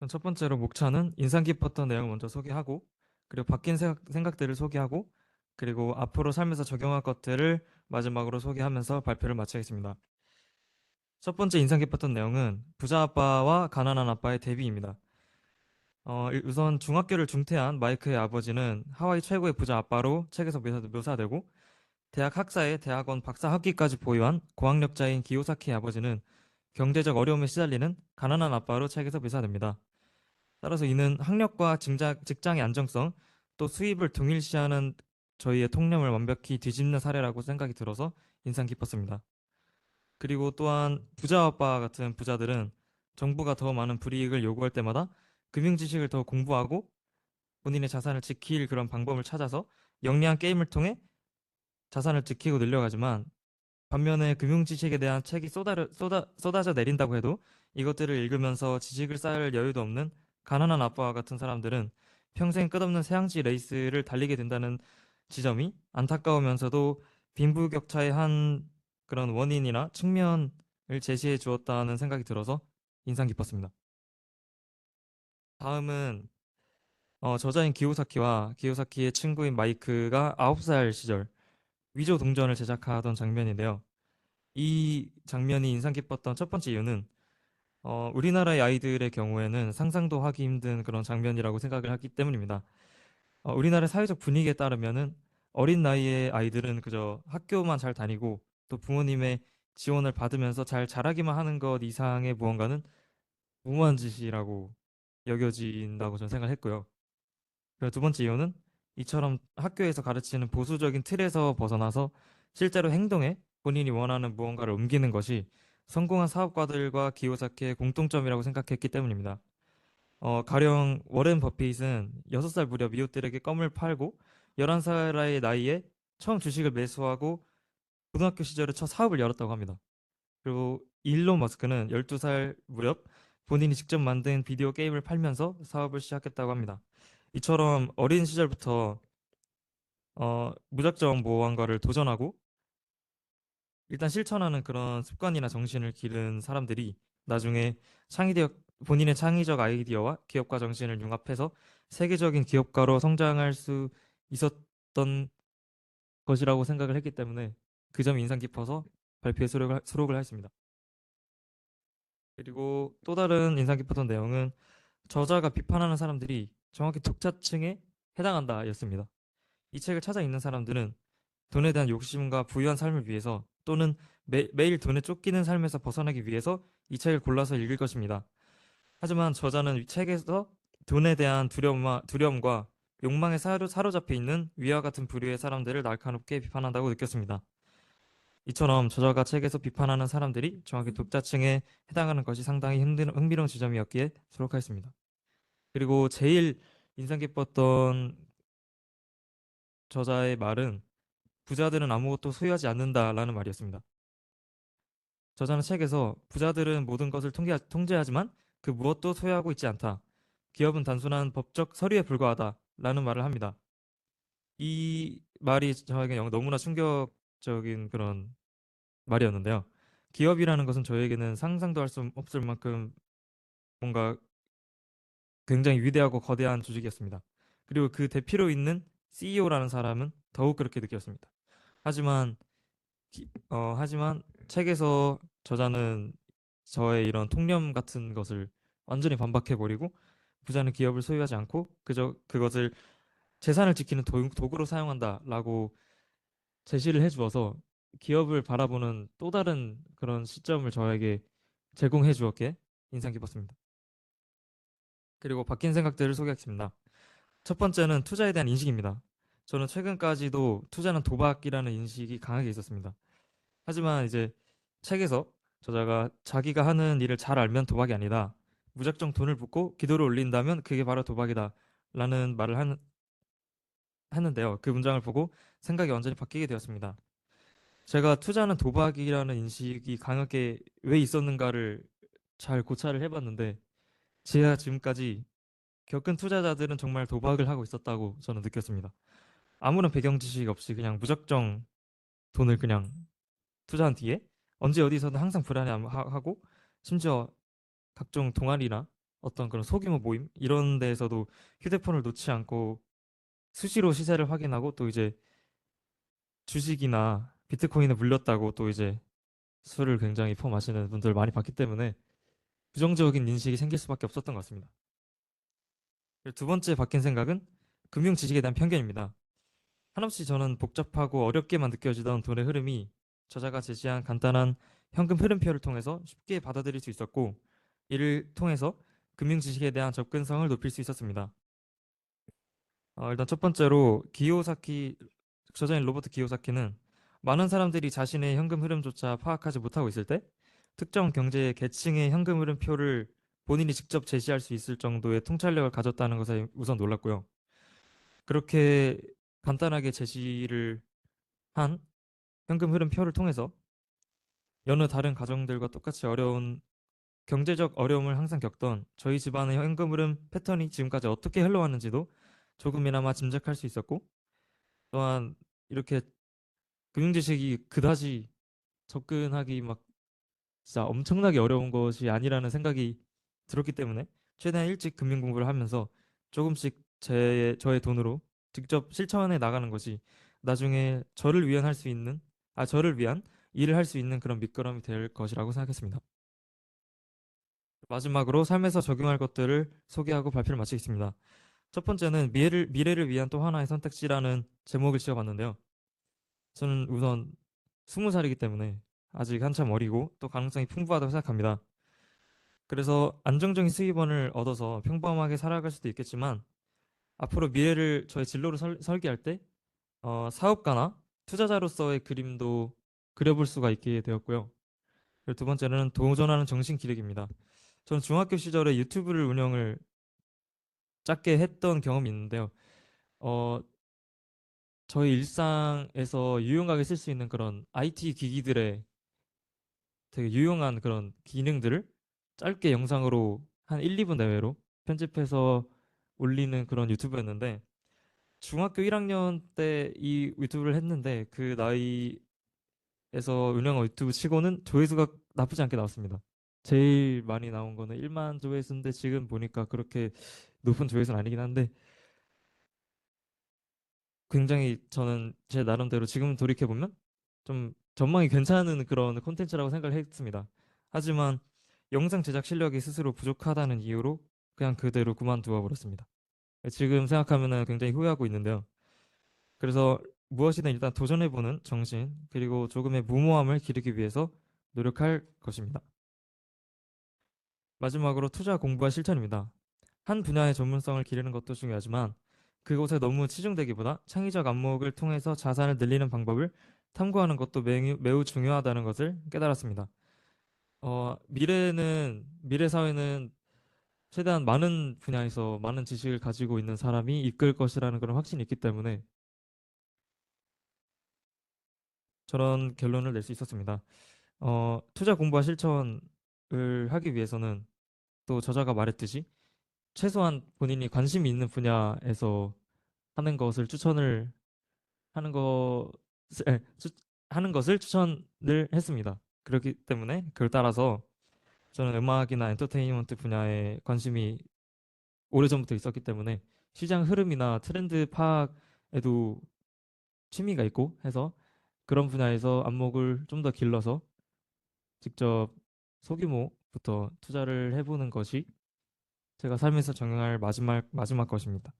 그럼 첫 번째로 목차는 인상 깊었던 내용을 먼저 소개하고, 그리고 바뀐 생각들을 소개하고, 그리고 앞으로 삶에서 적용할 것들을 마지막으로 소개하면서 발표를 마치겠습니다. 첫 번째 인상 깊었던 내용은 부자 아빠와 가난한 아빠의 대비입니다. 우선 중학교를 중퇴한 마이크의 아버지는 하와이 최고의 부자 아빠로 책에서 묘사되고, 대학 학사에 대학원 박사 학위까지 보유한 고학력자인 기요사키의 아버지는 경제적 어려움에 시달리는 가난한 아빠로 책에서 묘사됩니다. 따라서 이는 학력과 직장의 안정성, 또 수입을 동일시하는 저희의 통념을 완벽히 뒤집는 사례라고 생각이 들어서 인상 깊었습니다. 그리고 또한 부자 아빠 같은 부자들은 정부가 더 많은 불이익을 요구할 때마다 금융 지식을 더 공부하고 본인의 자산을 지킬 그런 방법을 찾아서 영리한 게임을 통해 자산을 지키고 늘려가지만, 반면에 금융 지식에 대한 책이 쏟아져 내린다고 해도 이것들을 읽으면서 지식을 쌓을 여유도 없는 가난한 아빠와 같은 사람들은 평생 끝없는 새항지 레이스를 달리게 된다는 지점이 안타까우면서도 빈부격차의 한 그런 원인이나 측면을 제시해 주었다는 생각이 들어서 인상 깊었습니다. 다음은 저자인 기요사키와 기요사키의 친구인 마이크가 9살 시절 위조 동전을 제작하던 장면인데요. 이 장면이 인상 깊었던 첫 번째 이유는 우리나라의 아이들의 경우에는 상상도 하기 힘든 그런 장면이라고 생각을 하기 때문입니다. 우리나라 사회적 분위기에 따르면은 어린 나이의 아이들은 그저 학교만 잘 다니고 또 부모님의 지원을 받으면서 잘 자라기만 하는 것 이상의 무언가는 무모한 짓이라고 여겨진다고 저는 생각했고요. 그리고 두 번째 이유는 이처럼 학교에서 가르치는 보수적인 틀에서 벗어나서 실제로 행동에 본인이 원하는 무언가를 옮기는 것이 성공한 사업가들과 기요사키의 공통점이라고 생각했기 때문입니다. 가령 워렌 버핏은 6살 무렵 이웃들에게 껌을 팔고 11살의 나이에 처음 주식을 매수하고 고등학교 시절에 첫 사업을 열었다고 합니다. 그리고 일론 머스크는 12살 무렵 본인이 직접 만든 비디오 게임을 팔면서 사업을 시작했다고 합니다. 이처럼 어린 시절부터 무작정 무언가를 도전하고 일단 실천하는 그런 습관이나 정신을 기른 사람들이 나중에 창의력, 본인의 창의적 아이디어와 기업가 정신을 융합해서 세계적인 기업가로 성장할 수 있었던 것이라고 생각을 했기 때문에 그 점이 인상 깊어서 발표에 수록을 했습니다. 그리고 또 다른 인상 깊었던 내용은 저자가 비판하는 사람들이 정확히 독자층에 해당한다였습니다. 이 책을 찾아 읽는 사람들은 돈에 대한 욕심과 부유한 삶을 위해서 또는 매일 돈에 쫓기는 삶에서 벗어나기 위해서 이 책을 골라서 읽을 것입니다. 하지만 저자는 이 책에서 돈에 대한 두려움과 욕망에 사로잡혀 있는 위와 같은 부류의 사람들을 날카롭게 비판한다고 느꼈습니다. 이처럼 저자가 책에서 비판하는 사람들이 정확히 독자층에 해당하는 것이 상당히 흥미로운 지점이었기에 수록하였습니다. 그리고 제일 인상 깊었던 저자의 말은 부자들은 아무것도 소유하지 않는다라는 말이었습니다. 저자는 책에서 부자들은 모든 것을 통제하지만 그 무엇도 소유하고 있지 않다. 기업은 단순한 법적 서류에 불과하다라는 말을 합니다. 이 말이 저에게 너무나 충격적인 그런 말이었는데요. 기업이라는 것은 저에게는 상상도 할 수 없을 만큼 뭔가 굉장히 위대하고 거대한 조직이었습니다. 그리고 그 대표로 있는 CEO라는 사람은 더욱 그렇게 느꼈습니다. 하지만 하지만 책에서 저자는 저의 이런 통념 같은 것을 완전히 반박해버리고 부자는 기업을 소유하지 않고 그저 그것을 재산을 지키는 도구로 사용한다라고 제시를 해주어서 기업을 바라보는 또 다른 그런 시점을 저에게 제공해 주었기에 인상 깊었습니다. 그리고 바뀐 생각들을 소개하겠습니다. 첫 번째는 투자에 대한 인식입니다. 저는 최근까지도 투자는 도박이라는 인식이 강하게 있었습니다. 하지만 이제 책에서 저자가 자기가 하는 일을 잘 알면 도박이 아니다. 무작정 돈을 붓고 기도를 올린다면 그게 바로 도박이다. 라는 했는데요. 그 문장을 보고 생각이 완전히 바뀌게 되었습니다. 제가 투자는 도박이라는 인식이 강하게 왜 있었는가를 잘 고찰을 해봤는데 제가 지금까지 겪은 투자자들은 정말 도박을 하고 있었다고 저는 느꼈습니다. 아무런 배경 지식 없이 그냥 무작정 돈을 그냥 투자한 뒤에 언제 어디서든 항상 불안해하고 심지어 각종 동아리나 어떤 그런 소규모 모임 이런 데에서도 휴대폰을 놓지 않고 수시로 시세를 확인하고 또 이제 주식이나 비트코인에 물렸다고 또 이제 술을 굉장히 퍼마시는 분들 많이 봤기 때문에 부정적인 인식이 생길 수밖에 없었던 것 같습니다. 그리고 두 번째 바뀐 생각은 금융 지식에 대한 편견입니다. 한없이 저는 복잡하고 어렵게만 느껴지던 돈의 흐름이 저자가 제시한 간단한 현금 흐름표를 통해서 쉽게 받아들일 수 있었고, 이를 통해서 금융 지식에 대한 접근성을 높일 수 있었습니다. 일단 첫 번째로 기요사키 저자인 로버트 기요사키는 많은 사람들이 자신의 현금 흐름조차 파악하지 못하고 있을 때 특정 경제 계층의 현금 흐름표를 본인이 직접 제시할 수 있을 정도의 통찰력을 가졌다는 것에 우선 놀랐고요. 그렇게 간단하게 제시를 한 현금 흐름표를 통해서 여느 다른 가정들과 똑같이 어려운 경제적 어려움을 항상 겪던 저희 집안의 현금 흐름 패턴이 지금까지 어떻게 흘러왔는지도 조금이나마 짐작할 수 있었고, 또한 이렇게 금융 지식이 그다지 접근하기 막 진짜 엄청나게 어려운 것이 아니라는 생각이 들었기 때문에 최대한 일찍 금융 공부를 하면서 조금씩 저의 돈으로 직접 실천해 나가는 것이 나중에 저를 위한 일을 할 수 있는 그런 밑거름이 될 것이라고 생각했습니다. 마지막으로 삶에서 적용할 것들을 소개하고 발표를 마치겠습니다. 첫 번째는 미래를 위한 또 하나의 선택지라는 제목을 지어봤는데요. 저는 우선 20살이기 때문에 아직 한참 어리고 또 가능성이 풍부하다고 생각합니다. 그래서 안정적인 수입원을 얻어서 평범하게 살아갈 수도 있겠지만 앞으로 미래를 저의 진로로 설계할 때 사업가나 투자자로서의 그림도 그려볼 수가 있게 되었고요. 그리고 두 번째는 도전하는 정신 기르기입니다. 저는 중학교 시절에 유튜브를 운영을 짧게 했던 경험이 있는데요. 어, 저희 일상에서 유용하게 쓸 수 있는 그런 IT 기기들의 되게 유용한 그런 기능들을 짧게 영상으로 한 1, 2분 내외로 편집해서 올리는 그런 유튜브였는데 중학교 1학년 때 이 유튜브를 했는데 그 나이에서 운영한 유튜브 치고는 조회수가 나쁘지 않게 나왔습니다. 제일 많이 나온 거는 1만 조회수인데 지금 보니까 그렇게 높은 조회수는 아니긴 한데 굉장히 저는 제 나름대로 지금 돌이켜보면 좀 전망이 괜찮은 그런 콘텐츠라고 생각을 했습니다. 하지만 영상 제작 실력이 스스로 부족하다는 이유로 그냥 그대로 그만두어 버렸습니다. 지금 생각하면 굉장히 후회하고 있는데요. 그래서 무엇이든 일단 도전해보는 정신, 그리고 조금의 무모함을 기르기 위해서 노력할 것입니다. 마지막으로 투자 공부와 실천입니다. 한 분야의 전문성을 기르는 것도 중요하지만 그곳에 너무 치중되기보다 창의적 안목을 통해서 자산을 늘리는 방법을 탐구하는 것도 매우 중요하다는 것을 깨달았습니다. 미래 사회는 최대한 많은 분야에서 많은 지식을 가지고 있는 사람이 이끌 것이라는 그런 확신이 있기 때문에 저런 결론을 낼 수 있었습니다. 투자 공부와 실천을 하기 위해서는 또 저자가 말했듯이 최소한 본인이 관심이 있는 분야에서 하는 것을 추천을 하는 것을 하는 것을 추천을 했습니다. 그렇기 때문에 그걸 따라서 저는 음악이나 엔터테인먼트 분야에 관심이 오래전부터 있었기 때문에 시장 흐름이나 트렌드 파악에도 취미가 있고 해서 그런 분야에서 안목을 좀 더 길러서 직접 소규모부터 투자를 해보는 것이 제가 삶에서 적용할 마지막 것입니다.